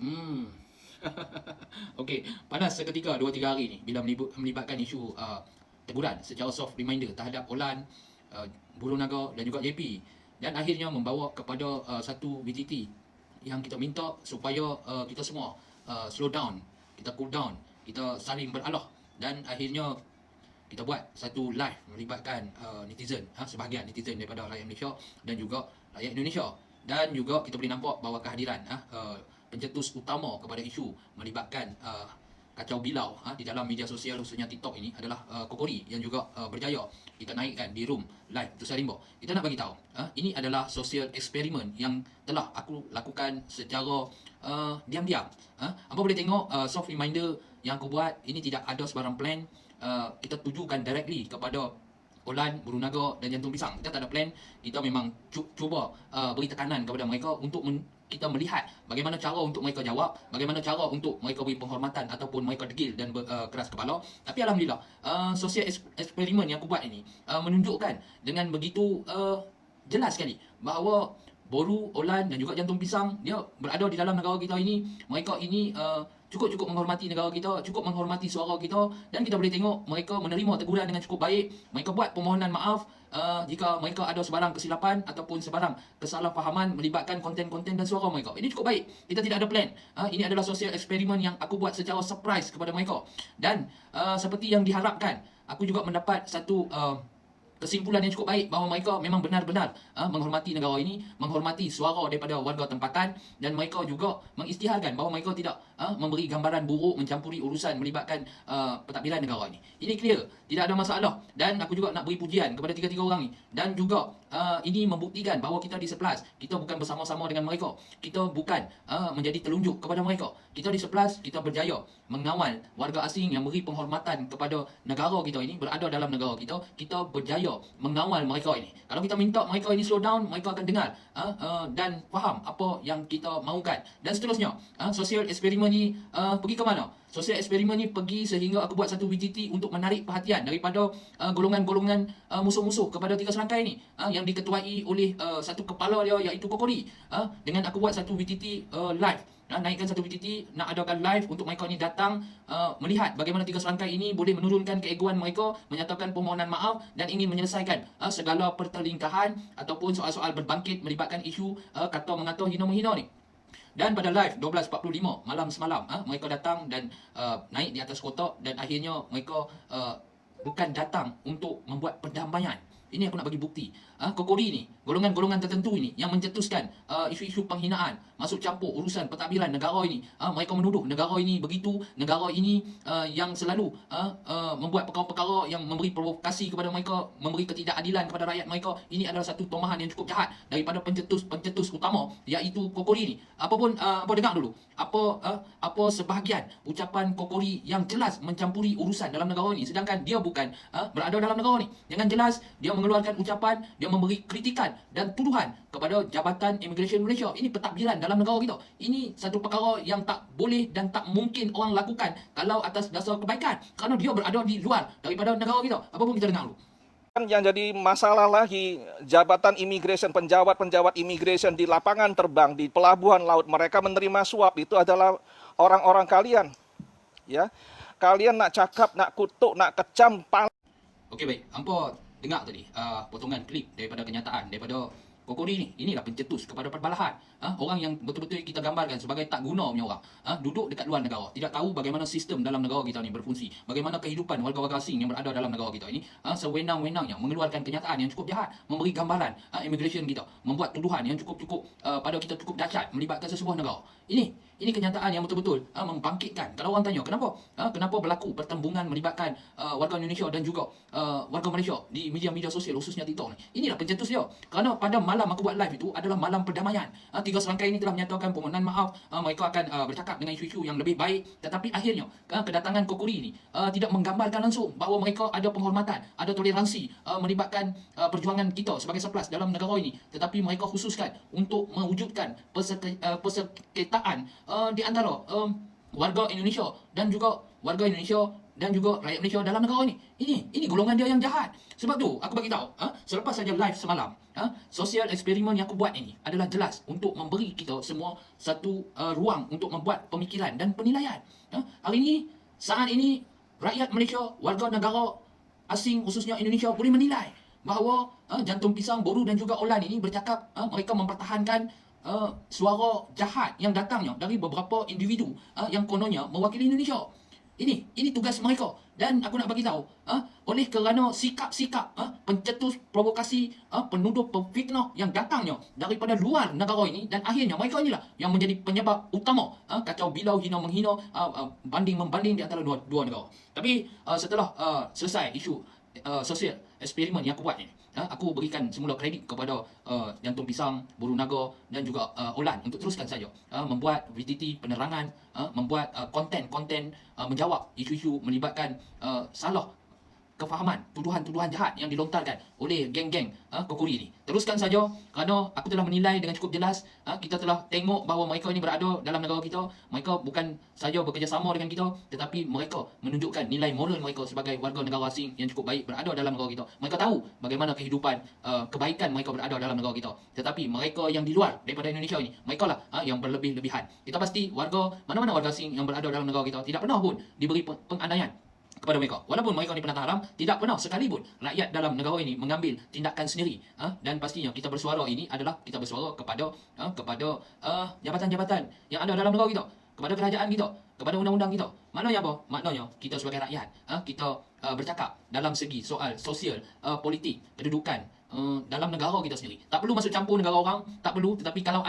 Hmm. Okey, panas seketika 2-3 hari ni bila melibatkan isu teguran secara soft reminder terhadap Olan, uh, Buruh Naga dan juga JP, dan akhirnya membawa kepada satu VTT yang kita minta supaya kita semua slow down, kita cool down, kita saling beralah, dan akhirnya kita buat satu live melibatkan netizen, sebahagian netizen daripada rakyat Malaysia dan juga rakyat Indonesia. Dan juga kita boleh nampak bahawa kehadiran pencetus utama kepada isu melibatkan kacau bilau di dalam media sosial khususnya TikTok ini adalah Kokori yang juga berjaya kita naikkan di room live Tusa Rimba. Kita nak bagi tahu ini adalah social eksperimen yang telah aku lakukan secara diam-diam. Apa boleh tengok soft reminder yang aku buat ini tidak ada sebarang plan. Kita tujukan directly kepada Olan, Buruh Naga dan Jantung Pisang. Kita tak ada plan. Kita memang cuba beri tekanan kepada mereka untuk kita melihat bagaimana cara untuk mereka jawab, bagaimana cara untuk mereka beri penghormatan ataupun mereka degil dan keras kepala. Tapi alhamdulillah, sosial eksperimen yang aku buat ini menunjukkan dengan begitu jelas sekali bahawa Boru, Olan dan juga Jantung Pisang dia berada di dalam negara kita ini. Mereka ini cukup menghormati negara kita, cukup menghormati suara kita, dan kita boleh tengok mereka menerima teguran dengan cukup baik. Mereka buat permohonan maaf jika mereka ada sebarang kesilapan ataupun sebarang kesalahfahaman melibatkan konten-konten dan suara mereka. Ini cukup baik. Kita tidak ada plan. Ini adalah sosial eksperimen yang aku buat secara surprise kepada mereka. Dan seperti yang diharapkan, aku juga mendapat satu kesimpulan yang cukup baik bahawa mereka memang benar-benar menghormati negara ini, menghormati suara daripada warga tempatan, dan mereka juga mengisytiharkan bahawa mereka tidak memberi gambaran buruk, mencampuri urusan melibatkan pentadbiran negara ini. Ini clear, tidak ada masalah, dan aku juga nak beri pujian kepada tiga-tiga orang ni. Dan juga ini membuktikan bahawa kita di Sepelas, kita bukan bersama-sama dengan mereka, kita bukan menjadi telunjuk kepada mereka. Kita di Sepelas, kita berjaya mengawal warga asing yang beri penghormatan kepada negara kita ini, berada dalam negara kita. Kita berjaya mengawal mereka ini. Kalau kita minta mereka ini slow down, mereka akan dengar dan faham apa yang kita mahukan. Dan seterusnya, sosial eksperimen ni pergi ke mana? Sosial eksperimen ni pergi sehingga aku buat satu VTT untuk menarik perhatian daripada golongan-golongan musuh-musuh kepada tiga serangkai ni, yang diketuai oleh satu kepala dia iaitu Kokori. Dengan aku buat satu VTT live, naikkan satu VTT, nak adakan live untuk mereka ni datang melihat bagaimana tiga serangkai ini boleh menurunkan keegoan mereka, menyatakan permohonan maaf dan ingin menyelesaikan segala pertelingkahan ataupun soal-soal berbangkit melibatkan isu kata-mengata hina-menghina ni. Dan pada live 12.45 malam semalam, mereka datang dan naik di atas kotak, dan akhirnya mereka bukan datang untuk membuat pendamaian. Ini aku nak bagi bukti. Kokori ni, golongan-golongan tertentu ini yang mencetuskan isu-isu penghinaan, masuk campur urusan pentadbiran negara ini. Mereka menuduh negara ini begitu, negara ini yang selalu membuat perkara-perkara yang memberi provokasi kepada mereka, memberi ketidakadilan kepada rakyat mereka. Ini adalah satu tomahan yang cukup jahat daripada pencetus utama iaitu Kokori ni. Apa dengar dulu. Apa sebahagian ucapan Kokori yang jelas mencampuri urusan dalam negara ini, sedangkan dia bukan berada dalam negara ni. Dengan jelas dia mengeluarkan ucapan, dia memberi kritikan dan tuduhan kepada Jabatan Immigration Malaysia. Ini pentadbiran dalam negara kita. Ini satu perkara yang tak boleh dan tak mungkin orang lakukan kalau atas dasar kebaikan, kerana dia berada di luar daripada negara kita. Apa pun kita dengar dulu. Yang jadi masalah lagi, Jabatan Immigration, penjawat-penjawat immigration di lapangan terbang, di pelabuhan laut, mereka menerima suap. Itu adalah orang-orang kalian. Ya, kalian nak cakap, nak kutuk, nak kecam. Okey, baik. Hampa dengar tadi potongan klip daripada kenyataan daripada Kokori ni. Inilah pencetus kepada perbalahan. Orang yang betul-betul kita gambarkan sebagai tak guna punya orang. Duduk dekat luar negara, tidak tahu bagaimana sistem dalam negara kita ni berfungsi, bagaimana kehidupan warga-warga asing yang berada dalam negara kita ini, sewenang-wenangnya mengeluarkan kenyataan yang cukup jahat, memberi gambaran immigration kita, membuat tuduhan yang cukup pada kita cukup dahsyat melibatkan sesebuah negara. Ini kenyataan yang betul-betul membangkitkan. Kalau orang tanya kenapa berlaku pertembungan melibatkan warga Indonesia dan juga warga Malaysia di media-media sosial khususnya TikTok ni, inilah pencetus dia. Kerana pada malam aku buat live itu adalah malam perdamaian. Tiga serangkai ini telah menyatakan permohonan maaf, mereka akan bercakap dengan isu-isu yang lebih baik, tetapi akhirnya kedatangan Kokori ini tidak menggambarkan langsung bahawa mereka ada penghormatan, ada toleransi melibatkan perjuangan kita sebagai Sepelas dalam negara ini, tetapi mereka khususkan untuk mewujudkan persekitaran di antara warga Indonesia dan juga warga Indonesia dan juga rakyat Malaysia dalam negara ni. Ini golongan dia yang jahat. Sebab tu aku bagi tahu, selepas saja live semalam, sosial eksperimen yang aku buat ini adalah jelas untuk memberi kita semua satu ruang untuk membuat pemikiran dan penilaian. Hari ini, saat ini, rakyat Malaysia, warga negara asing khususnya Indonesia boleh menilai bahawa jantung pisang, boru dan juga Olan ini bercakap mereka mempertahankan suara jahat yang datangnya dari beberapa individu yang kononnya mewakili Indonesia. Ini tugas mereka, dan aku nak bagi tahu, oleh kerana sikap-sikap pencetus provokasi, penuduh pemfitnah yang datangnya daripada luar negara ini, dan akhirnya mereka inilah yang menjadi penyebab utama kacau bilau, hina menghina, banding membanding di antara dua negara. Tapi setelah selesai isu sosial eksperimen yang aku buat ni, aku berikan semula kredit kepada Jantung Pisang, Boru Naga dan juga Olan untuk teruskan saja membuat VTT penerangan, membuat konten-konten menjawab isu-isu melibatkan salah kefahaman, tuduhan-tuduhan jahat yang dilontarkan oleh geng-geng Kokuri ini. Teruskan saja, kerana aku telah menilai dengan cukup jelas, kita telah tengok bahawa mereka ini berada dalam negara kita. Mereka bukan saja bekerjasama dengan kita, tetapi mereka menunjukkan nilai moral mereka sebagai warga negara asing yang cukup baik berada dalam negara kita. Mereka tahu bagaimana kehidupan, kebaikan mereka berada dalam negara kita. Tetapi mereka yang di luar daripada Indonesia ini, mereka lah yang berlebih-lebihan. Kita pasti warga, mana-mana warga asing yang berada dalam negara kita tidak pernah pun diberi penganiayaan kepada mereka. Walaupun mereka ni penantang haram, tidak pernah sekalipun rakyat dalam negara ini mengambil tindakan sendiri. Dan pastinya kita bersuara ini adalah kita bersuara kepada jabatan-jabatan yang ada dalam negara kita, kepada kerajaan kita, kepada undang-undang kita. Maknanya apa? Maknanya kita sebagai rakyat, kita bercakap dalam segi soal sosial, politik, kedudukan dalam negara kita sendiri. Tak perlu masuk campur negara orang, tak perlu. Tetapi kalau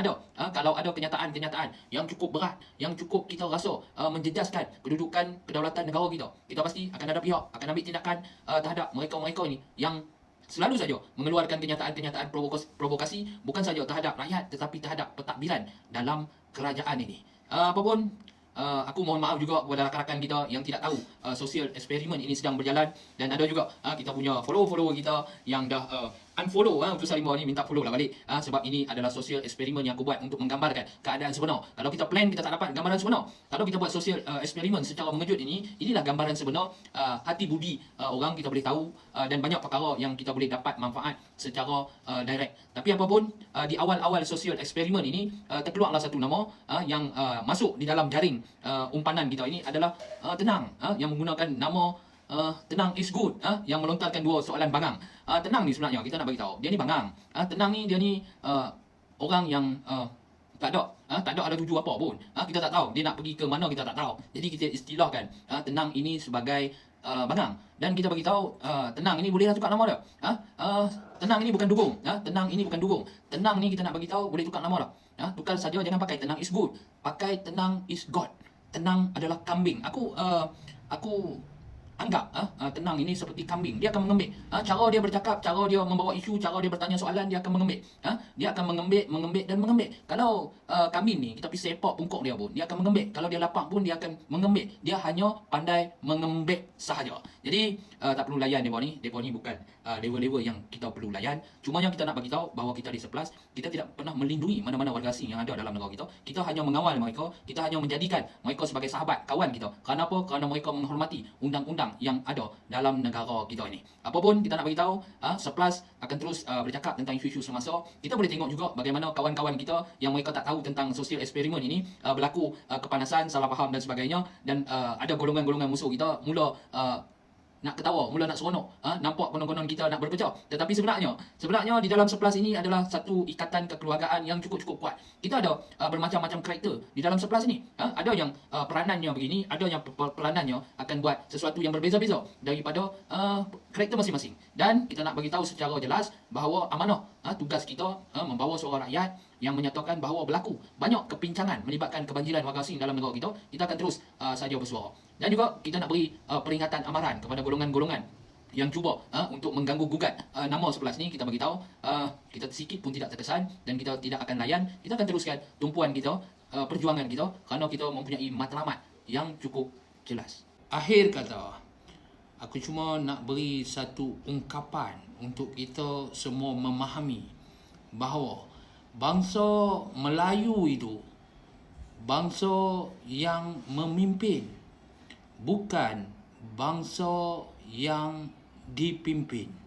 ada kenyataan-kenyataan yang cukup berat, yang cukup kita rasa menjejaskan kedudukan kedaulatan negara kita, kita pasti akan ada pihak akan ambil tindakan terhadap mereka-mereka ini yang selalu saja mengeluarkan kenyataan-kenyataan provokasi, bukan saja terhadap rakyat tetapi terhadap pentadbiran dalam kerajaan ini. Apapun, aku mohon maaf juga kepada rakan-rakan kita yang tidak tahu sosial eksperimen ini sedang berjalan, dan ada juga kita punya follower kita yang dah unfollow untuk Salimah ni, minta follow lah balik, sebab ini adalah sosial eksperimen yang aku buat untuk menggambarkan keadaan sebenar. Kalau kita plan, kita tak dapat gambaran sebenar. Kalau kita buat sosial eksperimen secara mengejut inilah gambaran sebenar, hati budi orang kita boleh tahu, dan banyak perkara yang kita boleh dapat manfaat secara direct. Tapi apapun, di awal-awal sosial eksperimen ini terkeluarlah satu nama yang masuk di dalam jaring umpanan kita ini adalah Tenang, yang menggunakan nama Tenang is good, yang melontarkan dua soalan bangang. Tenang ni sebenarnya kita nak bagi tahu, dia ni bangang. Tenang ni dia ni orang yang tak ada tuju apa pun. Kita tak tahu dia nak pergi ke mana, kita tak tahu. Jadi kita istilahkan Tenang ini sebagai bangang, dan kita bagi tahu Tenang ini bolehlah tukar nama dia. Tenang ini bukan dugong. Tenang ini bukan dugong. Tenang ni kita nak bagi tahu boleh tukar nama dah. Tukar saja, jangan pakai Tenang is good, pakai Tenang is God. Tenang adalah kambing. Aku anggap Tenang ini seperti kambing. Dia akan mengembik. Cara dia bercakap, cara dia membawa isu, cara dia bertanya soalan, dia akan mengembik. Dia akan mengembik dan mengembik. Kalau kambing ni kita pergi sepak pungkok dia pun, dia akan mengembik. Kalau dia lapang pun dia akan mengembik. Dia hanya pandai mengembik sahaja. Jadi tak perlu layan depa ni bukan level-level yang kita perlu layan. Cuma yang kita nak bagi tahu bahawa kita di Sepelas, kita tidak pernah melindungi mana-mana warga asing yang ada dalam negara kita. Kita hanya mengawal mereka, kita hanya menjadikan mereka sebagai sahabat, kawan kita. Kerana apa? Kerana mereka menghormati undang-undang yang ada dalam negara kita ini. Apapun kita nak bagi tahu, Sepelas akan terus bercakap tentang isu-isu semasa. Kita boleh tengok juga bagaimana kawan-kawan kita yang mereka tak tahu tentang sosial eksperimen ini berlaku kepanasan, salah faham dan sebagainya, dan ada golongan-golongan musuh kita mula nak ketawa, mula nak seronok, nampak konon-konon kita nak berpecah. Tetapi sebenarnya di dalam Sepelas ini adalah satu ikatan kekeluargaan yang cukup kuat. Kita ada bermacam-macam karakter di dalam Sepelas ini. Ada yang peranannya begini, ada yang peranannya akan buat sesuatu yang berbeza-beza daripada karakter masing-masing. Dan kita nak bagi tahu secara jelas bahawa amanah tugas kita membawa suara rakyat yang menyatakan bahawa berlaku banyak kepincangan melibatkan kebanjiran warga asing dalam negara kita. Kita akan terus saja bersuara. Dan juga kita nak beri peringatan amaran kepada golongan-golongan yang cuba untuk mengganggu gugat nama Sepelas ni. Kita bagi tahu kita sikit pun tidak terkesan dan kita tidak akan layan. Kita akan teruskan tumpuan kita, perjuangan kita, kerana kita mempunyai matlamat yang cukup jelas. Akhir kata, aku cuma nak beri satu ungkapan untuk kita semua memahami bahawa bangsa Melayu itu bangsa yang memimpin, bukan bangsa yang dipimpin.